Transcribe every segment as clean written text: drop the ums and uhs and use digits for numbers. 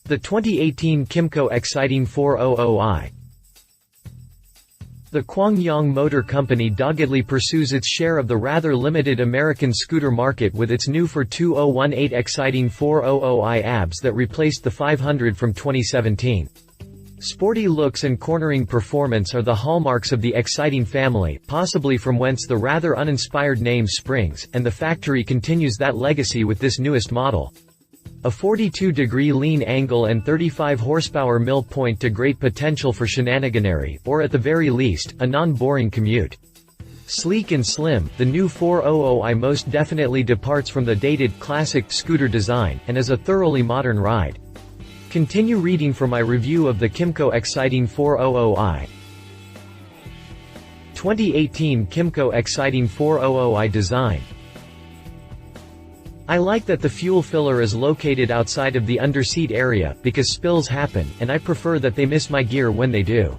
The 2018 KYMCO Xciting 400i. The Kwang Yang Motor Company doggedly pursues its share of the rather limited American scooter market with its new 2018 Xciting 400i ABS that replaced the 500 from 2017. Sporty looks and cornering performance are the hallmarks of the Xciting family, possibly from whence the rather uninspired name springs, and the factory continues that legacy with this newest model. A 42-degree lean angle and 35 horsepower mill point to great potential for shenaniganery, or at the very least, a non-boring commute. Sleek and slim, the new 400i most definitely departs from the dated, classic, scooter design, and is a thoroughly modern ride. Continue reading for my review of the KYMCO Xciting 400i. 2018 KYMCO Xciting 400i design. I like that the fuel filler is located outside of the underseat area, because spills happen, and I prefer that they miss my gear when they do.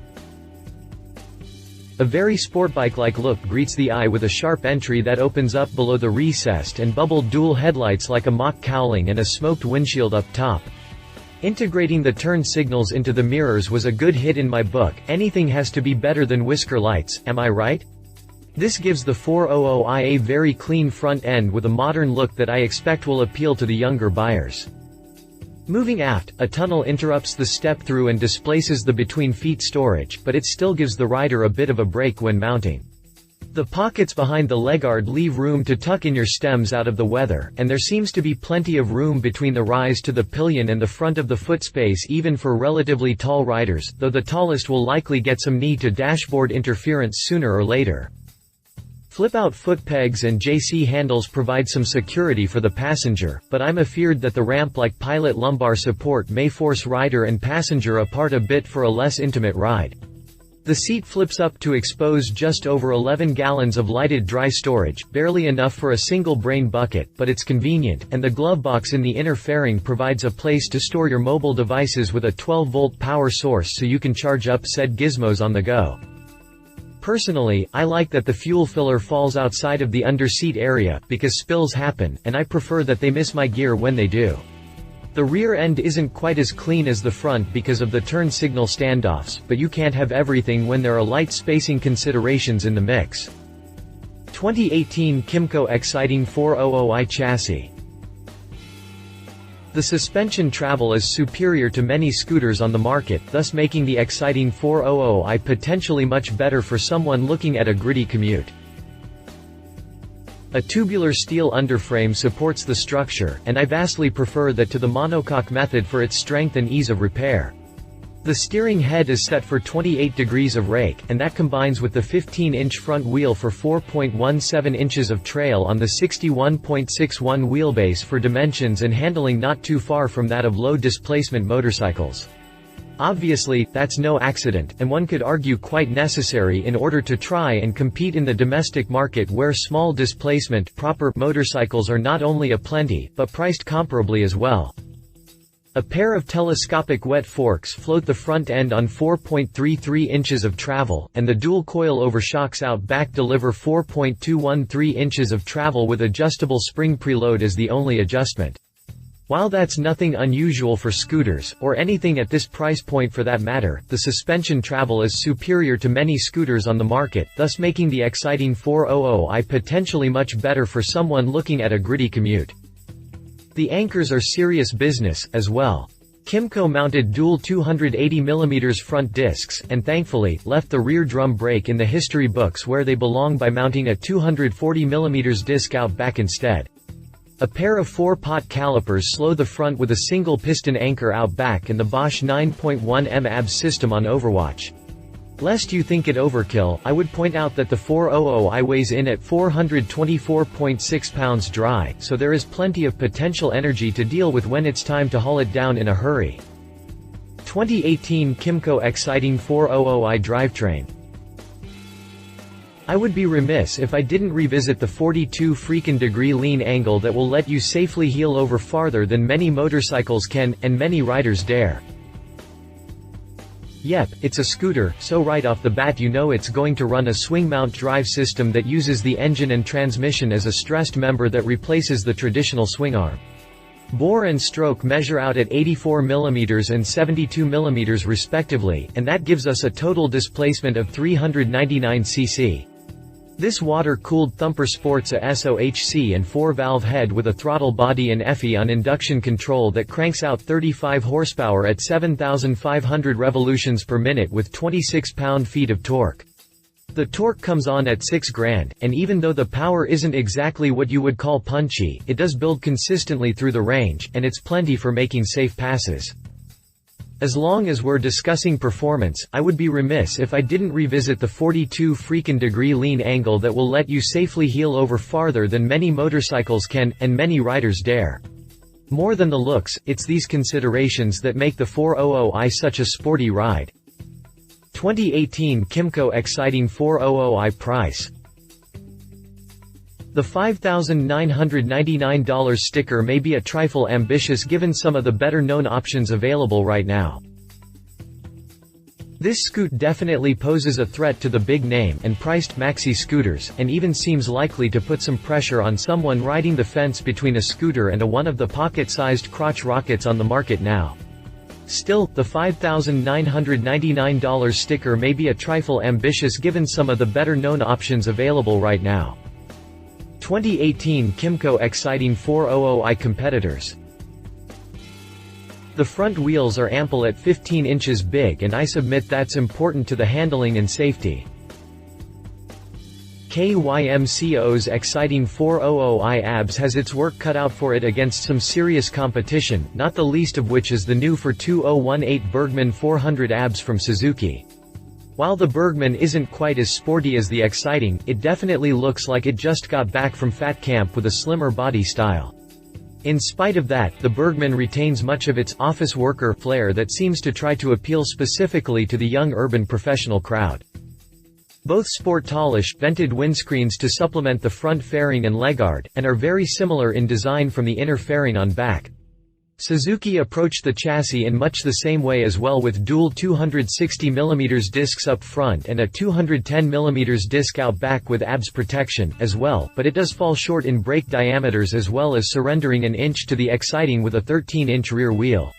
A very sportbike-like look greets the eye with a sharp entry that opens up below the recessed and bubbled dual headlights like a mock cowling and a smoked windshield up top. Integrating the turn signals into the mirrors was a good hit in my book. Anything has to be better than whisker lights, am I right? This gives the 400i a very clean front end with a modern look that I expect will appeal to the younger buyers. Moving aft, a tunnel interrupts the step-through and displaces the between-feet storage, but it still gives the rider a bit of a break when mounting. The pockets behind the legguard leave room to tuck in your stems out of the weather, and there seems to be plenty of room between the rise to the pillion and the front of the foot space even for relatively tall riders, though the tallest will likely get some knee-to-dashboard interference sooner or later. Flip-out foot pegs and JC handles provide some security for the passenger, but I'm afeared that the ramp-like pilot lumbar support may force rider and passenger apart a bit for a less intimate ride. The seat flips up to expose just over 11 gallons of lighted dry storage, barely enough for a single brain bucket, but it's convenient, and the glove box in the inner fairing provides a place to store your mobile devices with a 12-volt power source so you can charge up said gizmos on the go. Personally, I like that the fuel filler falls outside of the underseat area, because spills happen, and I prefer that they miss my gear when they do. The rear end isn't quite as clean as the front because of the turn signal standoffs, but you can't have everything when there are light spacing considerations in the mix. 2018 KYMCO Xciting 400i chassis. The suspension travel is superior to many scooters on the market, thus making the Xciting 400i potentially much better for someone looking at a gritty commute. A tubular steel underframe supports the structure, and I vastly prefer that to the monocoque method for its strength and ease of repair. The steering head is set for 28 degrees of rake, and that combines with the 15-inch front wheel for 4.17 inches of trail on the 61.61 wheelbase for dimensions and handling not too far from that of low-displacement motorcycles. Obviously, that's no accident, and one could argue quite necessary in order to try and compete in the domestic market where small displacement proper motorcycles are not only aplenty, but priced comparably as well. A pair of telescopic wet forks float the front end on 4.33 inches of travel, and the dual-coil overshocks out back deliver 4.213 inches of travel with adjustable spring preload as the only adjustment. While that's nothing unusual for scooters, or anything at this price point for that matter, the suspension travel is superior to many scooters on the market, thus making the Xciting 400i potentially much better for someone looking at a gritty commute. The anchors are serious business, as well. KYMCO mounted dual 280mm front discs, and thankfully, left the rear drum brake in the history books where they belong by mounting a 240mm disc out back instead. A pair of 4-pot calipers slow the front with a single piston anchor out back and the Bosch 9.1M ABS system on overwatch. Lest you think it overkill, I would point out that the 400i weighs in at 424.6 pounds dry, so there is plenty of potential energy to deal with when it's time to haul it down in a hurry. 2018 KYMCO Xciting 400i drivetrain. I would be remiss if I didn't revisit the 42-degree lean angle that will let you safely heel over farther than many motorcycles can, and many riders dare. Yep, it's a scooter, so right off the bat you know it's going to run a swing-mount drive system that uses the engine and transmission as a stressed member that replaces the traditional swing arm. Bore and stroke measure out at 84 mm and 72 mm respectively, and that gives us a total displacement of 399 cc. This water-cooled thumper sports a SOHC and 4-valve head with a throttle body and FE on induction control that cranks out 35 horsepower at 7,500 revolutions per minute with 26 pound-feet of torque. The torque comes on at 6 grand, and even though the power isn't exactly what you would call punchy, it does build consistently through the range, and it's plenty for making safe passes. As long as we're discussing performance, I would be remiss if I didn't revisit the 42 freaking degree lean angle that will let you safely heel over farther than many motorcycles can, and many riders dare. More than the looks, it's these considerations that make the 400i such a sporty ride. 2018 KYMCO Xciting 400i price. The $5,999 sticker may be a trifle ambitious given some of the better-known options available right now. This scoot definitely poses a threat to the big-name and priced maxi scooters, and even seems likely to put some pressure on someone riding the fence between a scooter and one of the pocket-sized crotch rockets on the market now. Still, the $5,999 sticker may be a trifle ambitious given some of the better-known options available right now. 2018 KYMCO Xciting 400i competitors. The front wheels are ample at 15 inches big, and I submit that's important to the handling and safety. KYMCO's Xciting 400i ABS has its work cut out for it against some serious competition, not the least of which is the new for 2018 Bergman 400 ABS from Suzuki. While the Bergman isn't quite as sporty as the Xciting, it definitely looks like it just got back from fat camp with a slimmer body style. In spite of that, the Bergman retains much of its office worker flair that seems to try to appeal specifically to the young urban professional crowd. Both sport tallish, vented windscreens to supplement the front fairing and leggard, and are very similar in design from the inner fairing on back. Suzuki approached the chassis in much the same way as well, with dual 260mm discs up front and a 210mm disc out back with ABS protection, as well, but it does fall short in brake diameters as well as surrendering an inch to the Xciting with a 13-inch rear wheel.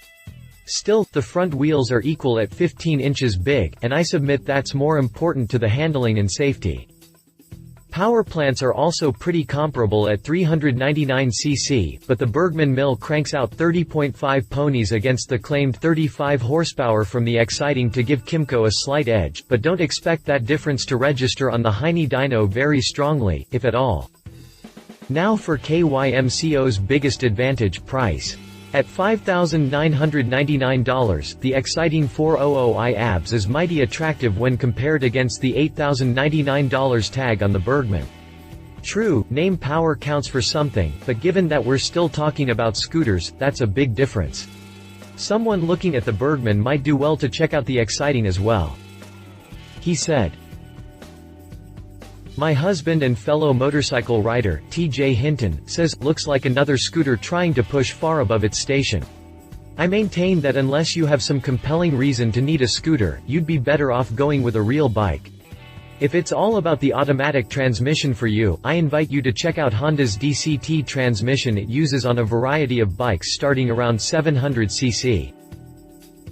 Still, the front wheels are equal at 15 inches big, and I submit that's more important to the handling and safety. Power plants are also pretty comparable at 399 cc, but the Bergman mill cranks out 30.5 ponies against the claimed 35 horsepower from the Xciting to give KYMCO a slight edge, but don't expect that difference to register on the Heine dyno very strongly, if at all. Now for KYMCO's biggest advantage, price. At $5,999, the Xciting 400i ABS is mighty attractive when compared against the $8,099 tag on the Bergman. True, name power counts for something, but given that we're still talking about scooters, that's a big difference. Someone looking at the Bergman might do well to check out the Xciting as well. He said. My husband and fellow motorcycle rider, TJ Hinton, says, looks like another scooter trying to push far above its station. I maintain that unless you have some compelling reason to need a scooter, you'd be better off going with a real bike. If it's all about the automatic transmission for you, I invite you to check out Honda's DCT transmission it uses on a variety of bikes starting around 700 cc.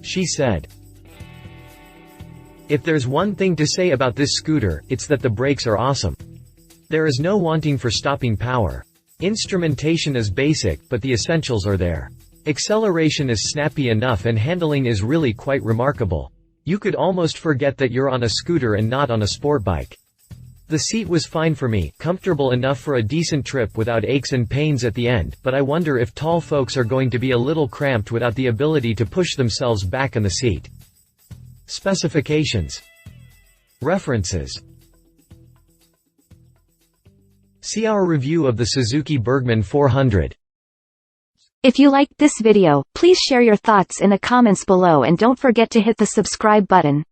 She said. If there's one thing to say about this scooter, it's that the brakes are awesome. There is no wanting for stopping power. Instrumentation is basic, but the essentials are there. Acceleration is snappy enough and handling is really quite remarkable. You could almost forget that you're on a scooter and not on a sport bike. The seat was fine for me, comfortable enough for a decent trip without aches and pains at the end, but I wonder if tall folks are going to be a little cramped without the ability to push themselves back in the seat. Specifications. References. See our review of the Suzuki Bergman 400. If you liked this video, please share your thoughts in the comments below and don't forget to hit the subscribe button.